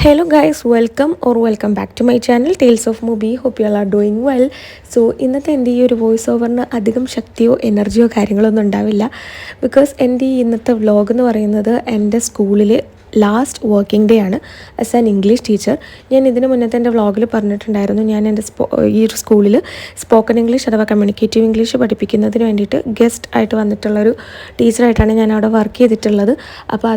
Hello guys, welcome back to my channel Tales of Mubi. Hope you all are doing well. So ഇന്നത്തെ എൻ്റെ ഈ ഒരു voice ഓവറിന് അധികം ശക്തിയോ എനർജിയോ കാര്യങ്ങളൊന്നും ഉണ്ടാവില്ല. ബിക്കോസ് എൻ്റെ ഈ ഇന്നത്തെ വ്ലോഗ് എന്ന് പറയുന്നത് എൻ്റെ സ്കൂളിൽ ലാസ്റ്റ് വർക്കിംഗ് ഡേ ആണ് ആസ് ആൻ ഇംഗ്ലീഷ് ടീച്ചർ. ഞാൻ ഇതിന് മുന്നത്തെ എൻ്റെ വ്ളോഗിൽ പറഞ്ഞിട്ടുണ്ടായിരുന്നു, ഞാൻ എൻ്റെ ഈ ഒരു സ്കൂളിൽ സ്പോക്കൺ ഇംഗ്ലീഷ് അഥവാ കമ്മ്യൂണിക്കേറ്റീവ് ഇംഗ്ലീഷ് പഠിപ്പിക്കുന്നതിന് വേണ്ടിയിട്ട് ഗസ്റ്റ് ആയിട്ട് വന്നിട്ടുള്ളൊരു ടീച്ചറായിട്ടാണ് ഞാൻ അവിടെ വർക്ക് ചെയ്തിട്ടുള്ളത്. അപ്പോൾ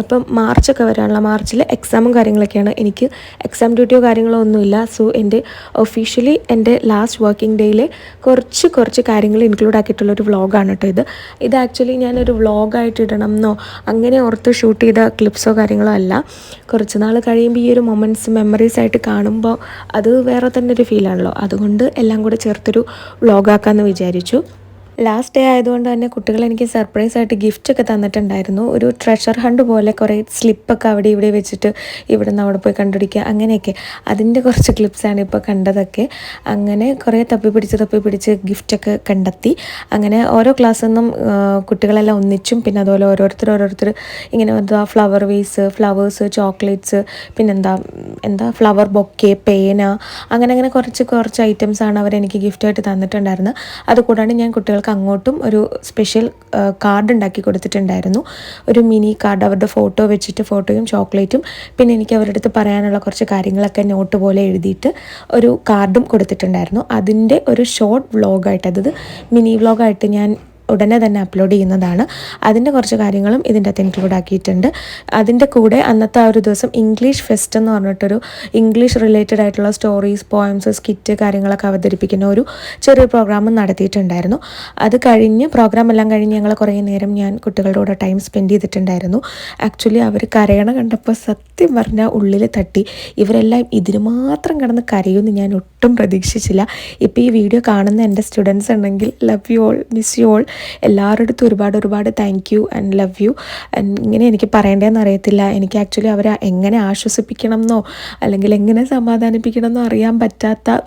അപ്പം മാർച്ചൊക്കെ വരാനുള്ള മാർച്ചിൽ എക്സാമും കാര്യങ്ങളൊക്കെയാണ്. എനിക്ക് എക്സാം ഡ്യൂട്ടിയോ കാര്യങ്ങളോ ഒന്നുമില്ല. സോ എൻ്റെ ഒഫീഷ്യലി എൻ്റെ ലാസ്റ്റ് വർക്കിംഗ് ഡേയിൽ കുറച്ച് കാര്യങ്ങൾ ഇൻക്ലൂഡ് ആക്കിയിട്ടുള്ളൊരു വ്ളോഗാണ് കേട്ടോ ഇത് ആക്ച്വലി ഞാനൊരു വ്ളോഗായിട്ട് ഇടണം എന്നോ അങ്ങനെ ഓർത്ത് ഷൂട്ട് ചെയ്ത ക്ലിപ്സോ കാര്യങ്ങളോ അല്ല. കുറച്ച് നാൾ കഴിയുമ്പോൾ ഈ ഒരു മൊമെൻറ്റ്സ് മെമ്മറീസ് ആയിട്ട് കാണുമ്പോൾ അത് വേറെ തന്നെ ഒരു ഫീലാണല്ലോ. അതുകൊണ്ട് എല്ലാം കൂടെ ചേർത്തൊരു വ്ളോഗാക്കാമെന്ന് വിചാരിച്ചു. ലാസ്റ്റ് ഡേ ആയതുകൊണ്ട് തന്നെ കുട്ടികൾ എനിക്ക് സർപ്രൈസ് ആയിട്ട് ഗിഫ്റ്റൊക്കെ തന്നിട്ടുണ്ടായിരുന്നു. ഒരു ട്രഷർ ഹണ്ട് പോലെ കുറേ സ്ലിപ്പൊക്കെ അവിടെ ഇവിടെ വെച്ചിട്ട് ഇവിടെ നിന്ന് അവിടെ പോയി കണ്ടുപിടിക്കുക അങ്ങനെയൊക്കെ. അതിൻ്റെ കുറച്ച് ക്ലിപ്സാണ് ഇപ്പോൾ കണ്ടതൊക്കെ. അങ്ങനെ കുറേ തപ്പി പിടിച്ച് ഗിഫ്റ്റൊക്കെ കണ്ടെത്തി. അങ്ങനെ ഓരോ ക്ലാസ്സിൽ നിന്നും കുട്ടികളെല്ലാം ഒന്നിച്ചും പിന്നെ അതുപോലെ ഓരോരുത്തർ ഇങ്ങനെ ഫ്ലവർ വേസ്, ഫ്ലവേഴ്സ്, ചോക്ലേറ്റ്സ്, പിന്നെന്താ ഫ്ലവർ ബൊക്കെ, പേന, അങ്ങനെ കുറച്ച് ഐറ്റംസാണ് അവരെനിക്ക് ഗിഫ്റ്റായിട്ട് തന്നിട്ടുണ്ടായിരുന്നത്. അതുകൂടാണ്ട് ഞാൻ കുട്ടികൾക്ക് അങ്ങോട്ടും ഒരു സ്പെഷ്യൽ കാർഡ് ഉണ്ടാക്കി കൊടുത്തിട്ടുണ്ടായിരുന്നു. ഒരു മിനി കാർഡ് അവരുടെ ഫോട്ടോ വെച്ചിട്ട്, ഫോട്ടോയും ചോക്ലേറ്റും പിന്നെ എനിക്ക് അവരുടെ അടുത്ത് പറയാനുള്ള കുറച്ച് കാര്യങ്ങളൊക്കെ നോട്ട് പോലെ എഴുതിയിട്ട് ഒരു കാർഡും കൊടുത്തിട്ടുണ്ടായിരുന്നു. അതിൻ്റെ ഒരു ഷോർട്ട് വ്ളോഗായിട്ട്, അതായത് മിനി വ്ളോഗായിട്ട് ഞാൻ ഉടനെ തന്നെ അപ്ലോഡ് ചെയ്യുന്നതാണ്. അതിൻ്റെ കുറച്ച് കാര്യങ്ങളും ഇതിൻ്റെ അകത്ത് ഇൻക്ലൂഡ് ആക്കിയിട്ടുണ്ട്. അതിൻ്റെ കൂടെ അന്നത്തെ ആ ഒരു ദിവസം ഇംഗ്ലീഷ് ഫെസ്റ്റ് എന്ന് പറഞ്ഞിട്ടൊരു ഇംഗ്ലീഷ് റിലേറ്റഡ് ആയിട്ടുള്ള സ്റ്റോറീസ്, പോയംസ്, സ്കിറ്റ് കാര്യങ്ങളൊക്കെ അവതരിപ്പിക്കുന്ന ഒരു ചെറിയ പ്രോഗ്രാം നടത്തിയിട്ടുണ്ടായിരുന്നു. അത് കഴിഞ്ഞ് പ്രോഗ്രാം എല്ലാം കഴിഞ്ഞ് ഞങ്ങൾ കുറേ നേരം ഞാൻ കുട്ടികളുടെ കൂടെ ടൈം സ്പെൻഡ് ചെയ്തിട്ടുണ്ടായിരുന്നു. ആക്ച്വലി അവർ കരയണ കണ്ടപ്പോൾ സത്യം പറഞ്ഞാൽ ഉള്ളിൽ തട്ടി. ഇവരെല്ലാം ഇതിന് മാത്രം കിടന്ന് കരയുമെന്ന് ഞാൻ ഒട്ടും പ്രതീക്ഷിച്ചില്ല. ഇപ്പോൾ ഈ വീഡിയോ കാണുന്ന എൻ്റെ സ്റ്റുഡൻസ് ഉണ്ടെങ്കിൽ love you all, miss you all. എല്ലാവരുടെ അടുത്തും ഒരുപാട് thank you and love you. ഇങ്ങനെ എനിക്ക് പറയേണ്ടതെന്ന് അറിയത്തില്ല. എനിക്ക് ആക്ച്വലി അവരെ എങ്ങനെ ആശ്വസിപ്പിക്കണം എന്നോ അല്ലെങ്കിൽ എങ്ങനെ സമാധാനിപ്പിക്കണം എന്നോ അറിയാൻ പറ്റാത്ത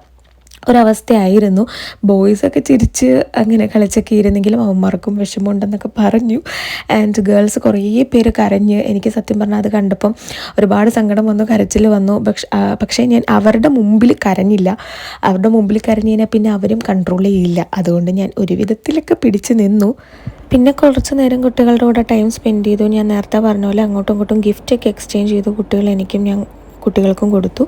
ഒരവസ്ഥയായിരുന്നു. ബോയ്സൊക്കെ ചിരിച്ച് അങ്ങനെ കളിച്ചൊക്കെ ഇരുന്നെങ്കിലും അവന്മാർക്കും വിഷമമുണ്ടെന്നൊക്കെ പറഞ്ഞു. ആൻഡ് ഗേൾസ് കുറേ പേര് കരഞ്ഞ്. എനിക്ക് സത്യം പറഞ്ഞാൽ അത് കണ്ടപ്പം ഒരുപാട് സങ്കടം വന്നു, കരച്ചിൽ വന്നു. പക്ഷേ ഞാൻ അവരുടെ മുമ്പിൽ കരഞ്ഞില്ല. അവരുടെ മുമ്പിൽ കരഞ്ഞു കഴിഞ്ഞാൽ പിന്നെ അവരും കൺട്രോൾ ചെയ്യില്ല. അതുകൊണ്ട് ഞാൻ ഒരു വിധത്തിലൊക്കെ പിടിച്ച് നിന്നു. പിന്നെ കുറച്ച് നേരം കുട്ടികളുടെ കൂടെ ടൈം സ്പെൻഡ് ചെയ്തു. ഞാൻ നേരത്തെ പറഞ്ഞ പോലെ അങ്ങോട്ടും ഇങ്ങോട്ടും ഗിഫ്റ്റൊക്കെ എക്സ്ചേഞ്ച് ചെയ്തു. കുട്ടികൾ എനിക്കും ഞാൻ കുട്ടികൾക്കും കൊടുത്തു.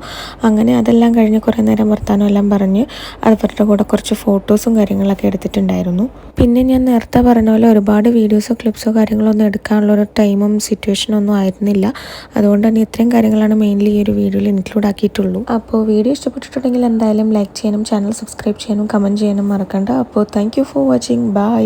അങ്ങനെ അതെല്ലാം കഴിഞ്ഞ് കുറേ നേരം വർത്താനം എല്ലാം പറഞ്ഞ് അവരുടെ കൂടെ കുറച്ച് ഫോട്ടോസും കാര്യങ്ങളൊക്കെ എടുത്തിട്ടുണ്ടായിരുന്നു. പിന്നെ ഞാൻ നേരത്തെ പറഞ്ഞ പോലെ ഒരുപാട് വീഡിയോസോ ക്ലിപ്സോ കാര്യങ്ങളോ ഒന്നും എടുക്കാനുള്ളൊരു ടൈമും സിറ്റുവേഷനും ഒന്നും ആയിരുന്നില്ല. അതുകൊണ്ട് തന്നെ ഇത്രയും കാര്യങ്ങളാണ് മെയിൻലി ഈ ഒരു വീഡിയോയിൽ ഇൻക്ലൂഡ് ആക്കിയിട്ടുള്ളൂ. അപ്പോൾ വീഡിയോ ഇഷ്ടപ്പെട്ടിട്ടുണ്ടെങ്കിൽ എന്തായാലും ലൈക്ക് ചെയ്യാനും ചാനൽ സബ്സ്ക്രൈബ് ചെയ്യാനും കമൻറ്റ് ചെയ്യാനും മറക്കണ്ട. അപ്പോൾ thank you for watching. By.